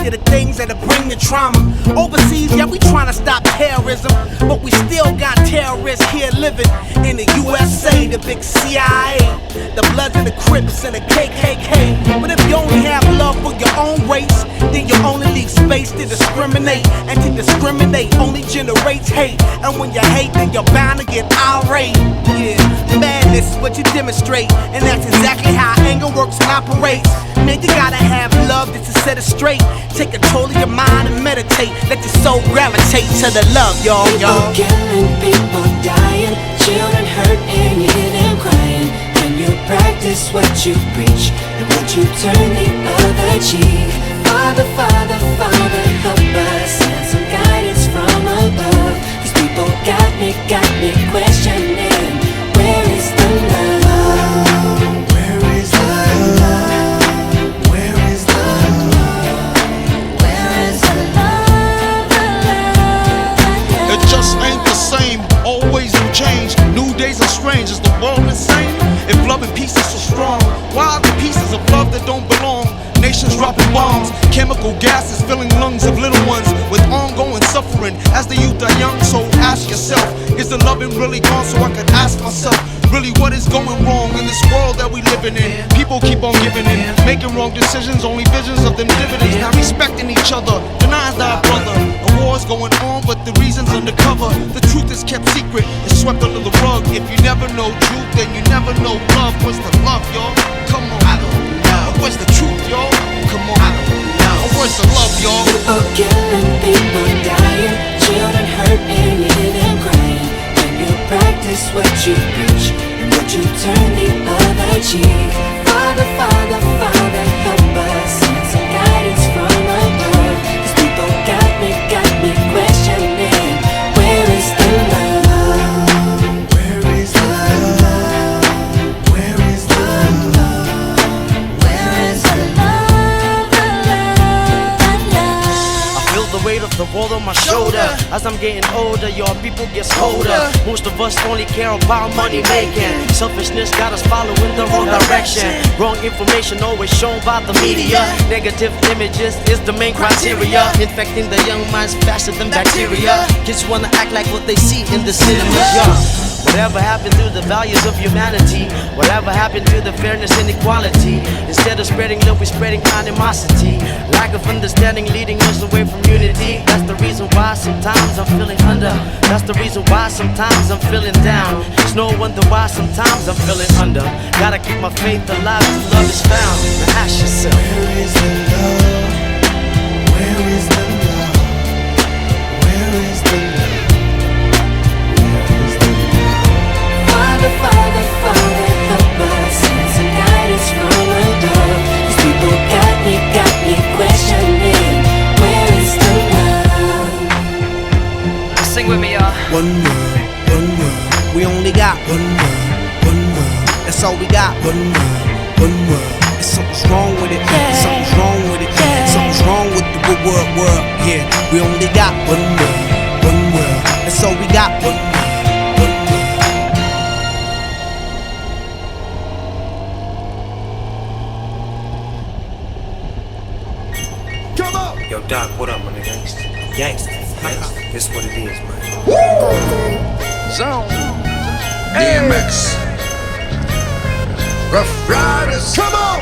you the things that'll bring the trauma. Overseas, yeah, we tryna stop terrorism, but we still got terrorists here living in the USA, the big CIA, the Bloods and the Crips and the KKK. But if you only have love for your own race, then you only leave space to discriminate. And to discriminate only generates hate. And when you hate, then you're bound to get irate. Yeah, madness is what you demonstrate, and that's exactly how anger works and operates. Man, you gotta have love just to set it straight. Take control of your mind and meditate. Let your soul gravitate to the love, y'all. People killing, people dying, children hurt and you hear them crying. When you practice what you preach, and would you turn the other cheek? Father, Father, Father, help us, send some guidance from above. These people got me questioning, where is the love? Where is the love? Where is the love? Where is the love? It just ain't the same, always new change. New days are strange, is the world insane? If love and peace is so strong, why are the pieces of love that don't belong? Nations dropping bombs, chemical gases filling lungs of little ones with ongoing suffering as the youth are young. So ask yourself, is the loving really gone? So I could ask myself, really what is going wrong in this world that we living in? People keep on giving in, making wrong decisions, only visions of them dividends. Not respecting each other, denying thy brother. A war's going on, but the reason's undercover. The truth is kept secret, it's swept under the rug. If you never know truth, then you never know love. What's the love, y'all? Come on, I don't know. Where's the truth, y'all? Come on, I don't know. Where's the love, y'all? People killing, people dying, children hurt and you hear them crying. When you practice what you preach, and would you turn the other cheek? Father, Father, Father, help us, send some guidance from above. These people got me questioning, where is the love? Where is the love? Where is the love? Where is the love? I feel the weight of the world on my shoulder. As I'm getting older, your people gets colder. Most of us only care about money making. Selfishness got us following the wrong direction. Wrong information always shown by the media. Negative images is the main criteria, infecting the young minds faster than bacteria. Kids wanna act like what they see in the cinemas, yeah. Whatever happened to the values of humanity? Whatever happened to the fairness and equality? Instead of spreading love, we're spreading animosity. Lack of understanding leading us away from unity. That's the reason why sometimes I'm feeling under. That's the reason why sometimes I'm feeling down. It's no wonder why sometimes I'm feeling under. Gotta keep my faith alive till love is found. Now ask yourself, Where is the love? Where is the love? Where is the love? Father, Father, Father, help us, send some guidance from above. These people got me questioning, where is the love? sing with me, y'all. One word, one word. We only got one word, one word. That's all we got. One word, one word. And something's wrong with it. Something's wrong with it. Something's wrong with the world. Yeah, we only got one word, one word. That's all we got. One word. Yo, Doc, what up, my nigga? Gangsta. This what it is, man. Zone. DMX. Rough Riders. Come on.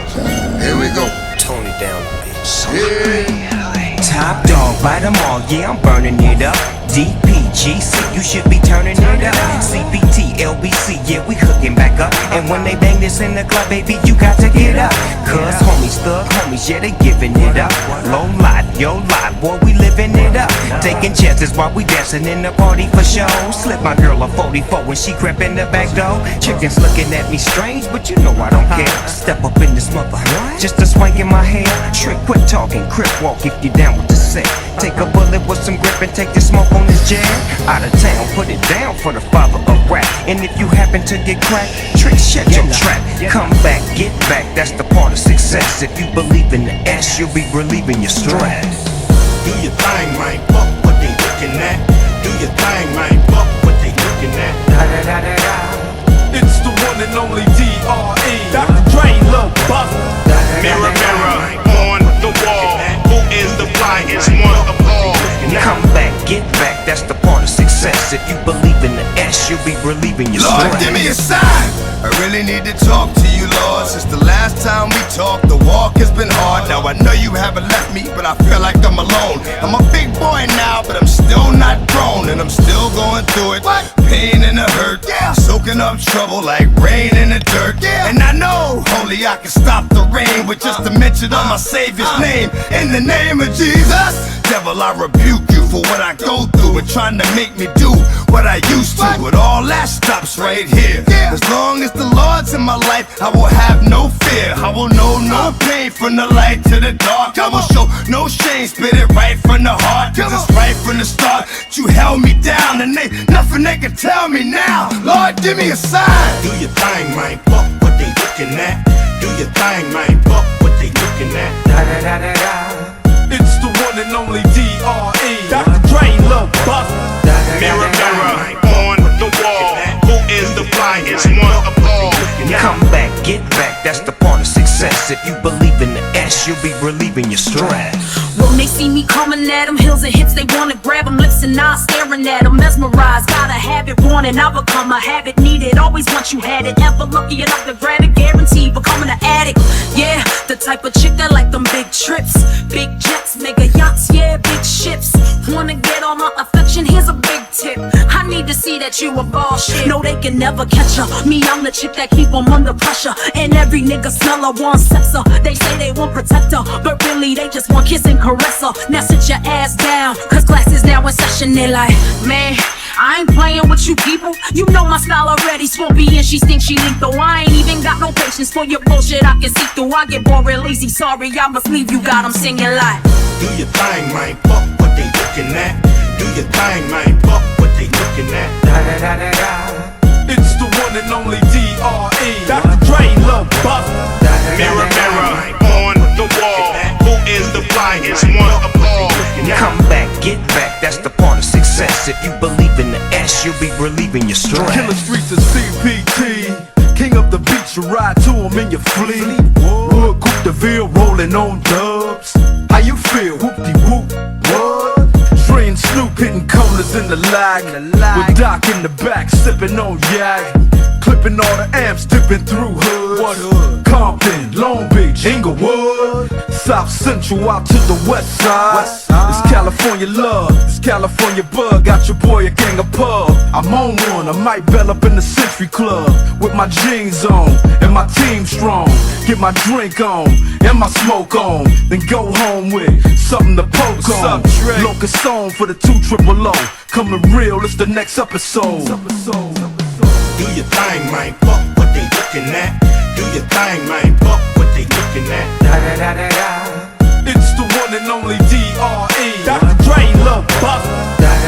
Here we go. Tone it down, bitch. Yeah. Top dog, bite them all, yeah, I'm burning it up. DPGC, you should be turning it up. CPT, LBC, yeah, we hooking back up. And when they bang this in the club, baby, you got to get up. Cause homies, thug homies, yeah, they giving it up. Low life, yo life, boy, we living it up. Taking chances while we dancing in the party for show. Slip my girl a 44 when she crept in the back door. Chickens looking at me strange, but you know I don't care. Step up in this mother, just a swank in my hair. Trick, quit talking, crip walk if you down with the set. Take a bullet with some grip and take the smoke on this jam. Out of town, put it down for the father of rap. And if you happen to get cracked, trick, shut your trap. Come back, get back, that's the part of success. If you believe in the S, you'll be relieving your stress. Do your thing, man, fuck what they looking at. Do your thing, man, fuck what they looking at. It's the one and only D.R.E. Dr. Dre, Lil Buff. Mirror, mirror, on the wall, who is the If you believe in the S, you'll be relieving your Lord, stress. give me a sign. I really need to talk to you, Lord. Since the last time we talked, the walk has been hard. Now I know you haven't left me, but I feel like I'm alone. I'm a big boy now, but I'm still not grown, and I'm still going through it. Pain and the hurt, soaking up trouble like rain in the dirt. And I know only I can stop the rain with just a mention of my Savior's name. In the name of Jesus, devil, I rebuke you for what I go through and trying to make me do what I used to. But all that stops right here. As long as the Lord's in my life, I will have no fear. I will know no pain from the light to the dark. I will show no shame, spit it right from the heart. Cause it's right from the start. You held me down and nothing they can tell me now. Lord, give me a sign. Do your thing, man, fuck what they looking at. Do your thing, man, fuck what they looking at. It's the one and only D.R.E. Dr. Dre, Lil Buster. Mirror, mirror on the wall, who is the flyest one of all? Come back, get back, that's the part of success. If you believe in the S, you'll be relieving your stress. When they see me coming at them, hills and hits, they wanna grab them, lips and eyes staring at them, mesmerized. Gotta have it, want it, I become a habit, need it, always once you had it. Ever lucky enough to grab it, guaranteed becoming an addict. Yeah, the type of chick that like them big trips, big jets, mega yachts, yeah, big ships. Wanna get all my affection, here's a big tip. I need to see that you a ball shit. No, they can never catch her. Me, I'm the chick that keep them under pressure. And every nigga smell her, want sex her. They say they want protect her, but really they just want kiss and caress her. Now sit your ass down, cause class is now in session. They like, man, I ain't playing with you people. You know my style already. Swampy and she thinks she lethal. I ain't even got no patience for your bullshit I can see through. I get bored real easy, sorry, I must leave you. Got 'em singing like, Do your thing, man, fuck what they looking at. Do your thing, man, fuck what they looking at. It's the one and only D.R.E. Dr. Dre, Lil Buster. Mirror, mirror on the wall, who is the flyest one of all? Come back, get back, that's the part of success. If you believe in the S, you'll be relieving your stress. Killer streets is CPT. King of the beach, you ride to him in your fleet. Wood, Coupe de Ville, rolling on dubs. How you feel? Whoop-de-whoop, what? Dre and Snoop hitting corners in the lag. With Doc in the back, sipping on yak. Clipping all the amps, dipping through hoods. What hood? Compton, Long Beach, Inglewood. South Central out to the west side. It's California love, it's California bug. Got your boy a gang of pub. I'm on one, I might bell up in the Century Club. With my jeans on, and my team strong. Get my drink on, and my smoke on. Then go home with something to poke on. Locus song for the 200. Coming real, it's the next episode. Do your thing, man, fuck what they looking at. Do your thing, man, fuck what they looking at. It's the one and only D.R.E. Dr. Dre, Lil Buster.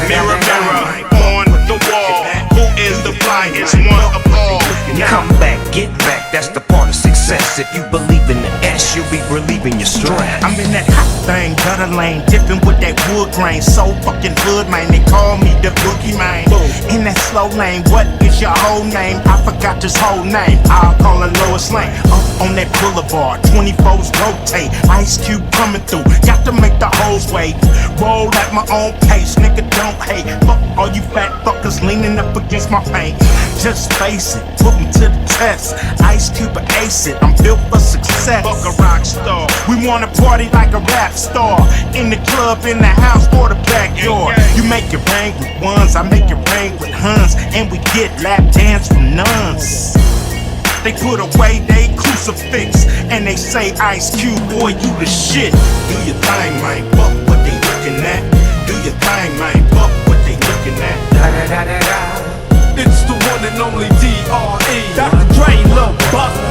Mirror, mirror on the wall, who is the flyest one of all? Come back, get back, that's the part of success. If you believe in the S, you'll be relieving your stress. I'm in that hot thing, gutter lane, dipping with that wood grain. So fucking hood, man, they call me the boogie man. In that slow lane, what is your whole name? I forgot his whole name. I'll call her Lois Lane. Up on that boulevard, 24s rotate. Ice Cube coming through, got to make the hoes wait. Roll at my own pace, nigga, don't hate. Fuck all you fat fuckers leaning up against my paint. Just face it, put me to the test. Ice Cube or ace it, I'm built for success. Fuck a rock star. We wanna party like a rap star. In the club, in the house, or the backyard. You make it rain with ones, I make it rain with huns. And we get lap dance from nuns. They put away they crucifix and they say, Ice Cube, boy, you the shit. Do your thing, man, fuck what they looking at. Do your thing, man, fuck what they looking at. It's the one and only D.R.E. Dr. Dre, Lil Buster.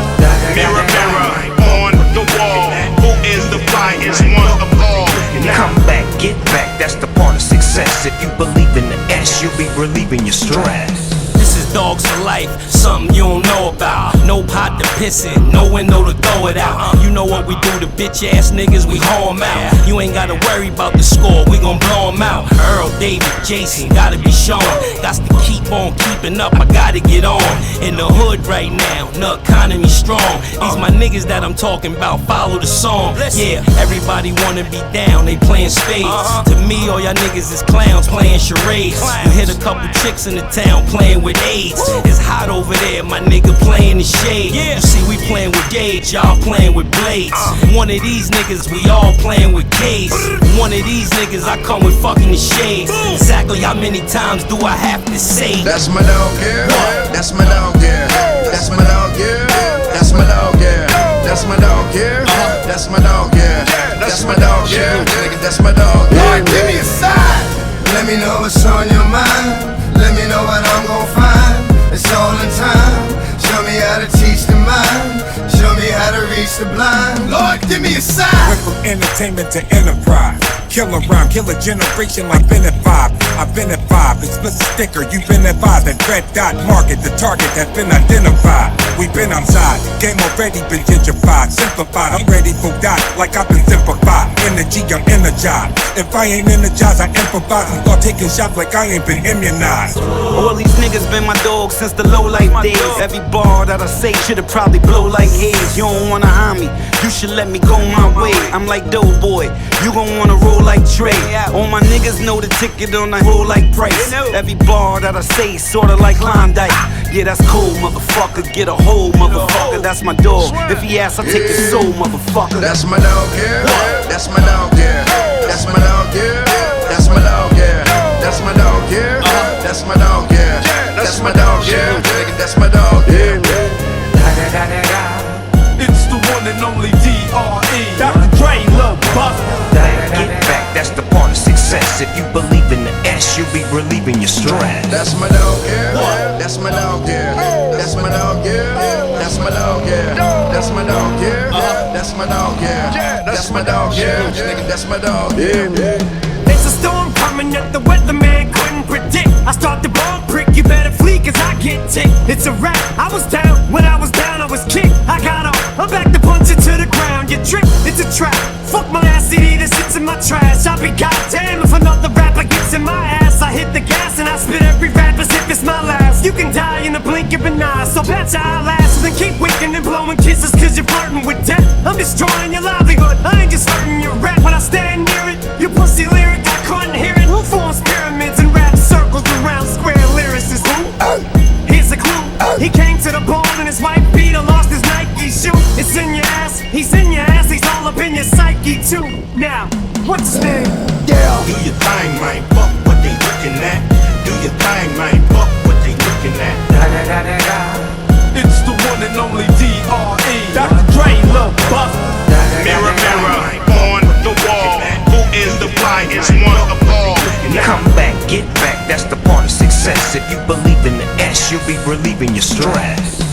Mirror, mirror on the wall, who is the flyest one of all? Come back, get back, that's the part of success. If you believe in the S, you'll be relieving your stress. This is Dogs for Life, something you don't know about. No pot to piss in, no window to throw it out. You know what we do to bitch ass niggas, we haul 'em out. You ain't gotta worry about the score, we gon' blow 'em out. Earl, David, Jason, gotta be shown. Got to keep on keeping smoking up, I gotta get on. In the hood right now, the economy strong. These my niggas that I'm talking about, follow the song. Yeah, everybody wanna be down, they playing spades. To me, all y'all niggas is clowns playing charades. You hit a couple chicks in the town playing with AIDS. It's hot over there, my nigga playing the shade. You see, we playing with gauge, y'all playing with blades. One of these niggas, we all playing with K's. One of these niggas, I come with fucking the shades. Exactly how many times do I have to say? That's my dog, yeah. That's my dog, yeah. That's my dog, yeah. That's my dog, yeah. That's my dog, yeah. That's my dog, yeah. That's my dog, yeah. That's my dog, yeah. Lord, give me a sign. Let me know what's on your mind. Let me know what I'm gon' find. It's all in time. Show me how to teach the mind. Show me how to reach the blind. Lord, give me a sign. Went from entertainment to enterprise. Kill a rhyme, kill a generation like Bennett 5. I've been at 5, explicit sticker, you've been advised. That red dot market, the target has been identified. We've been outside, game already been gentrified. Simplified, I'm ready for that, like I've been simplified. Energy, I'm energized. If I ain't energized, I improvise and start taking shots like I ain't been immunized. All these niggas been my dogs since the low life days. Every bar that I say should've probably blow like haze. You don't wanna harm me, you should let me go my way. I'm like Doughboy, you gon' wanna roll like Trey. All my niggas know the ticket on the roll like Price. Every bar that I say sorta like Klondike. Yeah, that's cool, motherfucker. Get a hole, motherfucker. That's my dog. If he asks, I take his soul, motherfucker. That's my dog, yeah. That's my dog, yeah. That's my dog, yeah. That's my dog, yeah. That's my dog, yeah. That's my dog, yeah. That's my dog, yeah. That's my dog, yeah. It's the one and only D.R.E. Dr. Dre, Lil Buff. Get back, that's the part of success. If you believe in the S, you'll be relieving your stress. That's my dog, yeah. That's my dog, yeah. That's my dog, yeah. That's my dog, yeah. That's my dog, yeah. That's my dog, yeah. That's my dog, yeah. That's my dog, yeah. It's a storm coming that the weatherman couldn't predict. I start the ball prick, you better flee cause I get ticked. It's a rap, I was down, when I was down I was kicked. I got up, I'm back to punch it to the ground. You trip, it's a trap, fuck my ass CD that sits in my trash. I'll be goddamn if another rapper gets in my ass. I hit the gas and I spit every rap as if it's my last. You can die in a blink of an eye, so bet your eyelashes and keep winking and blowing kisses cause you're flirting with death. I'm destroying your livelihood, I ain't just hurting your rap. When I stand near it, you pussy lyric, I couldn't hear it. Who forms pyramids and rap circles around square lyricists? Who? Here's a clue. He came to the ball and his white beater lost his Nike shoe. It's in your ass, he's in your ass, he's all up in your psyche too. Now, what's his name? Yeah. Do your thing, man, fuck what they looking at. Do your thing, man, fuck what they looking at. It's the one and only D.R.E. Dr. Dre, Lil Buff. Mirror, mirror, on the wall, who is the brightest one of all? Come back, get back, that's the part of success. If you believe in the S, you'll be relieving your stress.